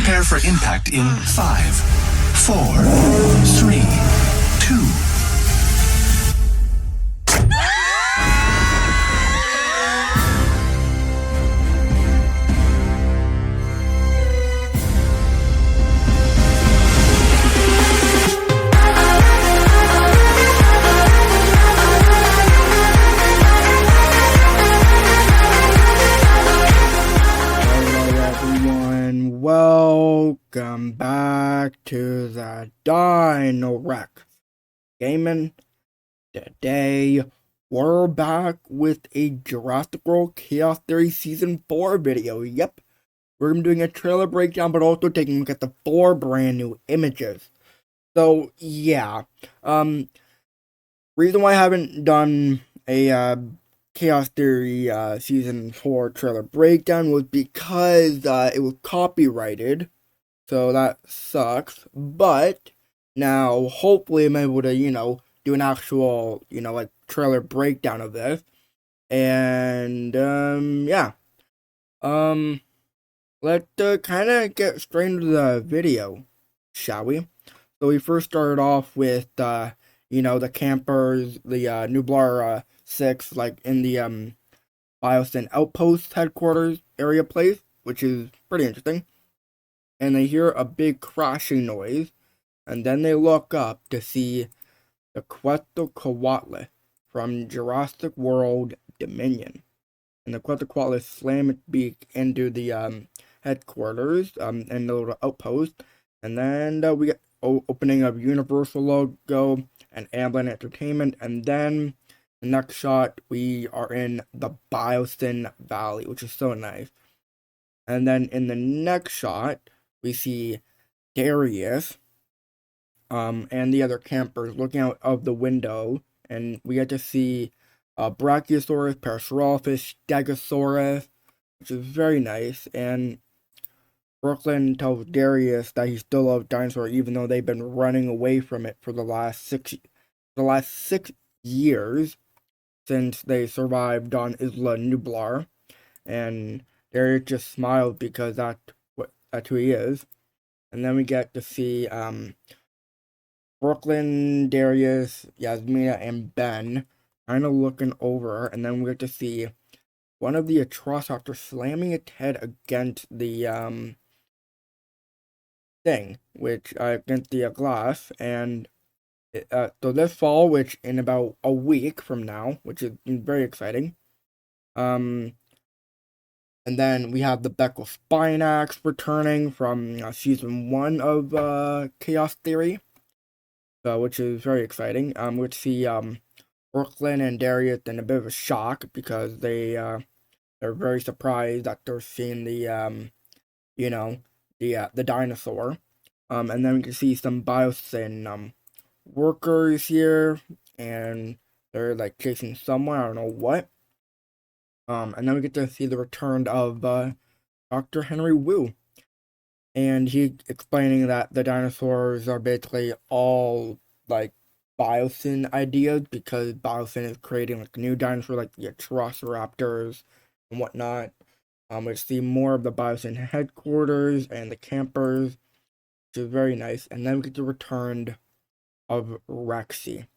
Prepare for impact in 5, 4, 3, 2. Welcome back to the Dinorex Gaming. Today, we're back with a Jurassic World Chaos Theory Season 4 video. Yep, we're doing a trailer breakdown, but also taking a look at the 4 brand new images. So, yeah, reason why I haven't done a Chaos Theory Season 4 trailer breakdown was because it was copyrighted. So that sucks, but now hopefully I'm able to, do an actual, like trailer breakdown of this. And, yeah. Let's kind of get straight into the video, shall we? So we first started off with, the campers, the Nublar 6, like in the Biosyn Outpost headquarters area place, which is pretty interesting. And they hear a big crashing noise, and then they look up to see the Quetzalcoatl from Jurassic World Dominion. And the Quetzalcoatl slam its beak into the headquarters and the little outpost. And then we get opening of Universal logo and Amblin Entertainment. And then the next shot, we are in the Biosyn Valley, which is so nice. And then in the next shot, we see Darius and the other campers looking out of the window, and we get to see Brachiosaurus, Parasaurolophus, Stegosaurus, which is very nice. And Brooklyn tells Darius that he still loves Dinosaur, even though they've been running away from it for the last 6 years since they survived on Isla Nublar. And Darius just smiles because that's who he is. And then we get to see Brooklyn, Darius, Yasmina, and Ben kind of looking over, and then we get to see one of the Atrocopters slamming its head against the thing, which against the glass. And so this fall, which in about a week from now, which is very exciting. And then we have the Beckel Spinax returning from Season 1 of Chaos Theory, which is very exciting. We see Brooklyn and Darius in a bit of a shock because they're very surprised that they're seeing the dinosaur. And then we can see some Biosyn workers here, and they're like chasing someone, I don't know what. And then we get to see the return of Dr. Henry Wu. And he explaining that the dinosaurs are basically all like Biosyn ideas, because Biosyn is creating like new dinosaurs like the Atrocopters and whatnot. We see more of the Biosyn headquarters and the campers, which is very nice. And then we get the return of Rexy,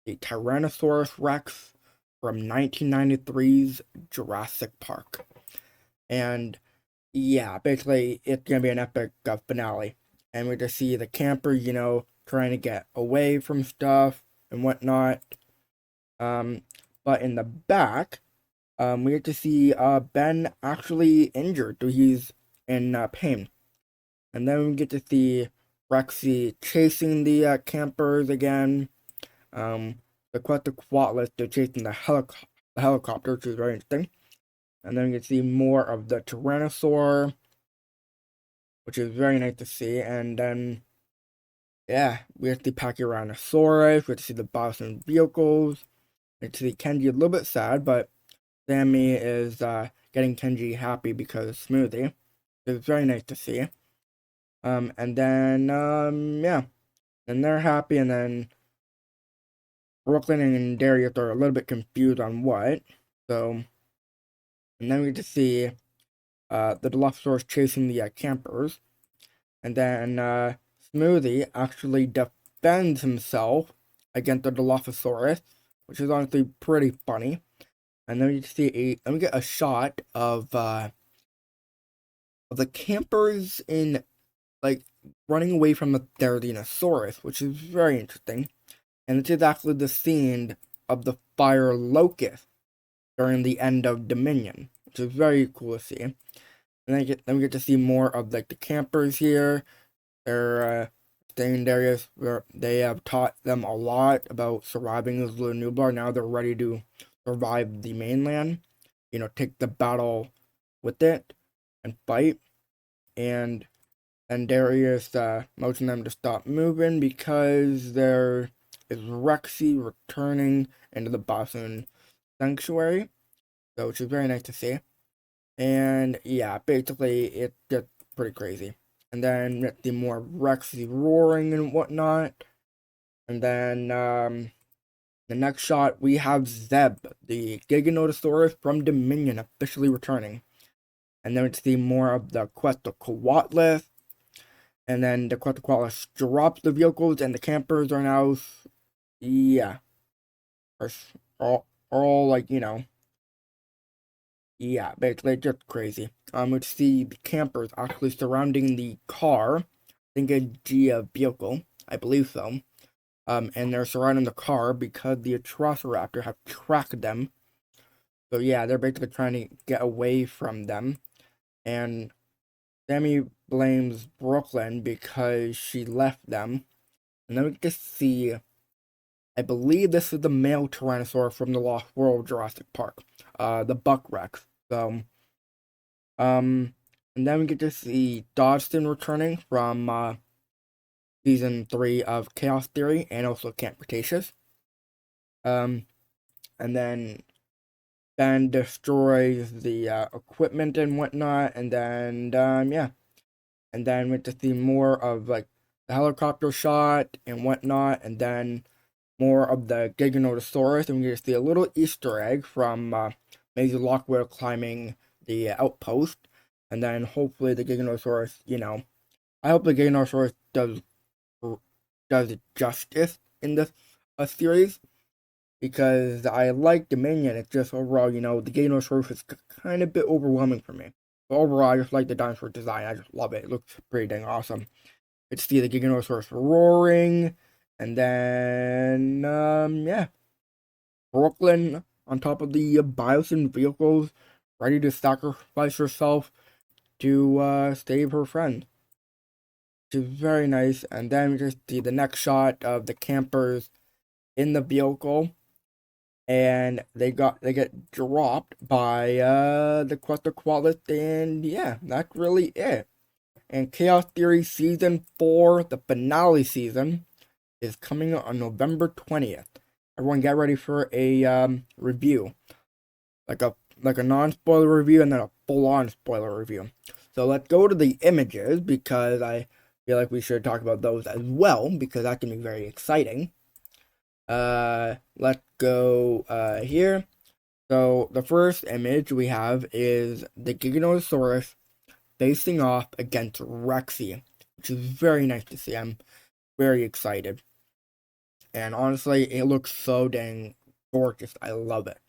the Tyrannosaurus Rex from 1993's Jurassic Park. And yeah, basically it's gonna be an epic finale. And we just see the camper, trying to get away from stuff and whatnot. But in the back, we get to see Ben actually injured, so he's in pain. And then we get to see Rexy chasing the campers again. The Quetzalcoatl, they're chasing the helicopter, which is very interesting. And then we can see more of the Tyrannosaur, which is very nice to see. And then, yeah, we have to see Pachyrhinosaurus, we have to see the Biosyn vehicles. We have to see Kenji a little bit sad, but Sammy is getting Kenji happy because of Smoothie. It's very nice to see. And then, yeah, and they're happy, and then Brooklyn and Darius are a little bit confused on what. So, and then we get to see the Dilophosaurus chasing the campers. And then Smoothie actually defends himself against the Dilophosaurus, which is honestly pretty funny. And then let me get a shot of the campers in like running away from the Therizinosaurus, which is very interesting. And this is actually the scene of the fire locust during the end of Dominion, which is very cool to see. And then we get to see more of like the campers here. They're staying in areas where they have taught them a lot about surviving as little newborn. Now they're ready to survive the mainland. You know, take the battle with it and fight. And Darius motioned them to stop moving because there is Rexy returning into the Boston Sanctuary, so which is very nice to see. And yeah, basically it's just pretty crazy. And then we get the more Rexy roaring and whatnot. And then the next shot we have Zeb, the Giganotosaurus from Dominion, officially returning. And then we see more of the Quetzalcoatlus. And then the Quetzalcoatlus drops the vehicles, and the campers are now, yeah, all like, you know, yeah, basically just crazy. We see the campers actually surrounding the car. I think a Gia vehicle, I believe so. And they're surrounding the car because the Atrociraptor have tracked them. So yeah, they're basically trying to get away from them. And Sammy blames Brooklyn because she left them. And then we get to see, I believe this is the male Tyrannosaur from the Lost World Jurassic Park, the Buck Rex. So, and then we get to see Dodgson returning from season 3 of Chaos Theory and also Camp Cretaceous. And then Ben destroys the equipment and whatnot, and then yeah, and then we get to see more of like the helicopter shot and whatnot, and then more of the Giganotosaurus, and we get to see a little Easter egg from Maisie Lockwood climbing the outpost, and then hopefully the Giganotosaurus, you know, I hope the Giganotosaurus does justice in this series, because I like Dominion. It's just overall, you know, the Giganotosaurus is kind of a bit overwhelming for me. But overall, I just like the dinosaur design. I just love it. It looks pretty dang awesome. It's see the Giganotosaurus roaring, and then yeah, Brooklyn on top of the Biosyn vehicles, ready to sacrifice herself to save her friend. Which is very nice. And then we just see the next shot of the campers in the vehicle, and they get dropped by the Quetzalcoatlus, and yeah, that's really it. And Chaos Theory Season 4, the finale season, is coming out on November 20th. Everyone get ready for a review. Like a non-spoiler review and then a full-on spoiler review. So let's go to the images, because I feel like we should talk about those as well, because that can be very exciting. Let's go here. So the first image we have is the Giganotosaurus facing off against Rexy, which is very nice to see. I'm very excited. And honestly, it looks so dang gorgeous. I love it.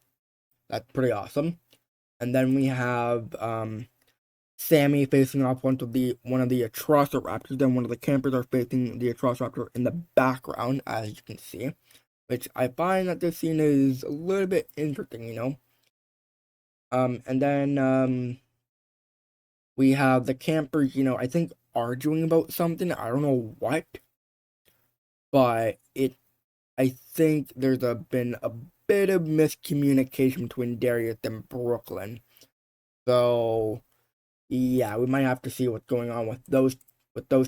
That's pretty awesome. And then we have Sammy facing off one of the Atrociraptors, and one of the campers are facing the Atrociraptor in the background, as you can see. Which I find that this scene is a little bit interesting, you know. And then we have the campers, you know, I think arguing about something. I don't know what, but I think there's been a bit of miscommunication between Darius and Brooklyn. So yeah, we might have to see what's going on with those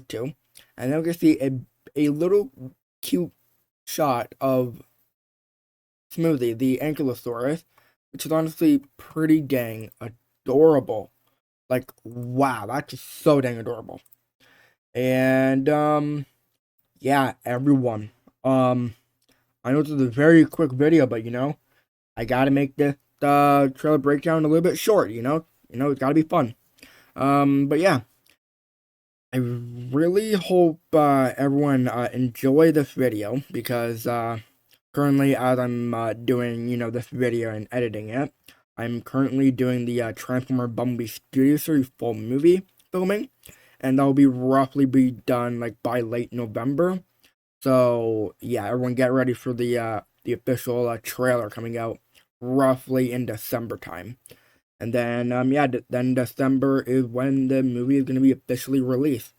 two. And then we can see a little cute shot of Smoothie, the Ankylosaurus, which is honestly pretty dang adorable. Like, wow, that's just so dang adorable. And yeah, everyone. I know this is a very quick video, but you know, I gotta make this trailer breakdown a little bit short, you know? It's gotta be fun. But yeah. I really hope everyone enjoy this video, because currently, as I'm doing, this video and editing it, I'm currently doing the Transformer Bumblebee Studio Series full movie filming, and that'll be roughly be done like by late November. So yeah, everyone get ready for the official trailer coming out roughly in December time. And then then December is when the movie is going to be officially released.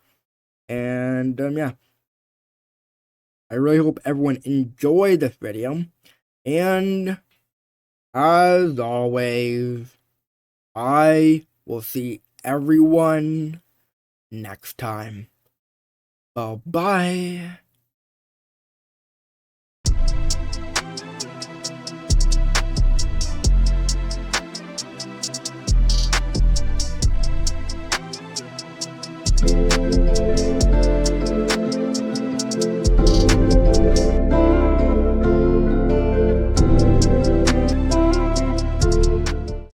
And yeah, I really hope everyone enjoyed this video. And as always, I will see everyone next time. Bye-bye.